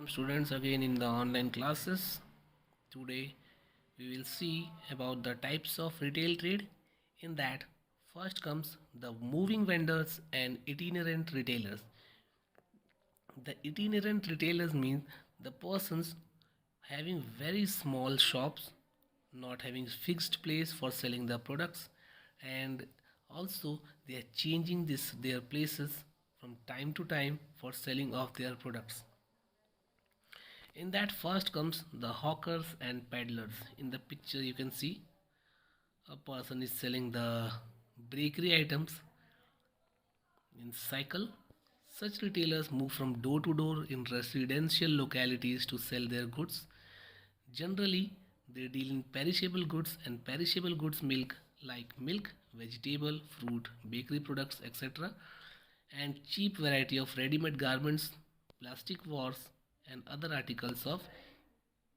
Welcome students again in the online classes. Today we will see about the types of retail trade. In that, first comes the moving vendors and itinerant retailers. The itinerant retailers mean the persons having very small shops, not having fixed place for selling their products, and also they are changing their places from time to time for selling of their products. In that first comes the hawkers and peddlers. In the picture you can see a person is selling the bakery items in cycle. Such retailers move from door to door in residential localities to sell their goods. Generally, they deal in perishable goods and perishable goods milk, vegetable, fruit, bakery products, etc. and cheap variety of ready-made garments, plastic wares and other articles of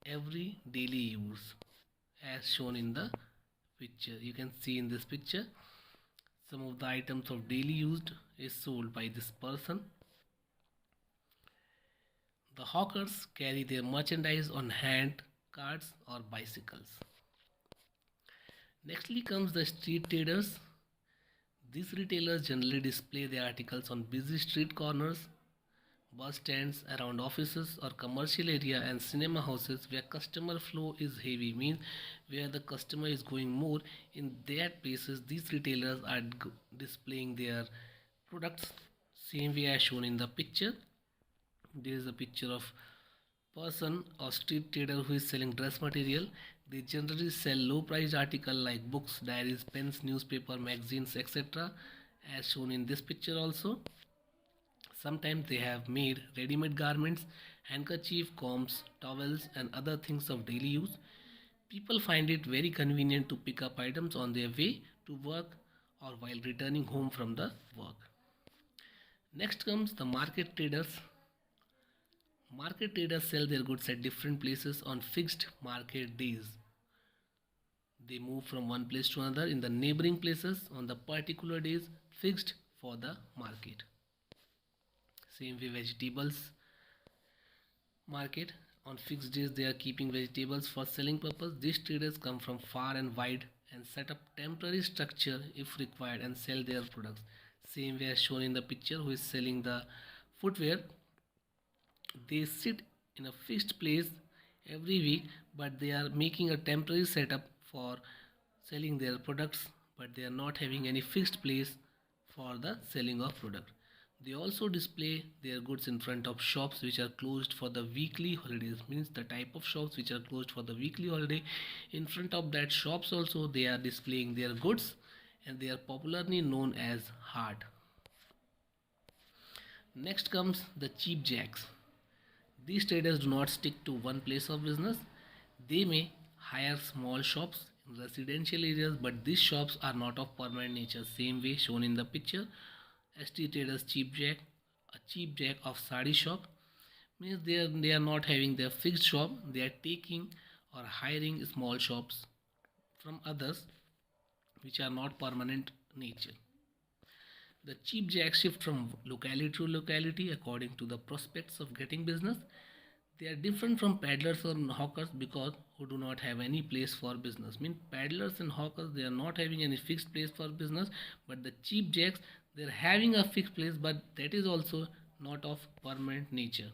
every daily use as shown in the picture. You can see in this picture some of the items of daily used is sold by this person. The hawkers carry their merchandise on hand carts or bicycles. Nextly comes the street traders. These retailers generally display their articles on busy street corners, bus stands, around offices or commercial area and cinema houses where customer flow is heavy, means where the customer is going more. In that places these retailers are displaying their products same way as shown in the picture. There is a picture of person or street trader who is selling dress material. They generally sell low priced article like books, diaries, pens, newspaper, magazines, etc. as shown in this picture also. Sometimes they have made ready-made garments, handkerchief, combs, towels and other things of daily use. People find it very convenient to pick up items on their way to work or while returning home from the work. Next comes the market traders. Market traders sell their goods at different places on fixed market days. They move from one place to another in the neighboring places on the particular days fixed for the market. Same way vegetables market, on fixed days they are keeping vegetables for selling purpose. These traders come from far and wide and set up temporary structure if required and sell their products. Same way as shown in the picture who is selling the footwear. They sit in a fixed place every week, but they are making a temporary setup for selling their products, but they are not having any fixed place for the selling of product. They also display their goods in front of shops which are closed for the weekly holidays, means the type of shops which are closed for the weekly holiday. In front of that shops also they are displaying their goods and they are popularly known as hart. Next comes the cheap jacks. These traders do not stick to one place of business. They may hire small shops in residential areas, but these shops are not of permanent nature. Same way shown in the picture. ST traders cheap jack, a cheap jack of sari shop, means they are not having their fixed shop. They are taking or hiring small shops from others which are not permanent nature. The cheap jacks shift from locality to locality according to the prospects of getting business. They are different from peddlers or hawkers because who do not have any place for business. Mean peddlers and hawkers they are not having any fixed place for business, but the cheap jacks they are having a fixed place, but that is also not of permanent nature.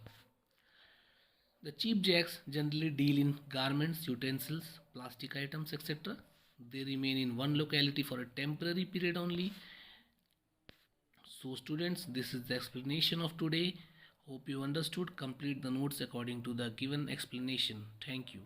The cheap jacks generally deal in garments, utensils, plastic items, etc. They remain in one locality for a temporary period only. So students, this is the explanation of today. Hope you understood. Complete the notes according to the given explanation. Thank you.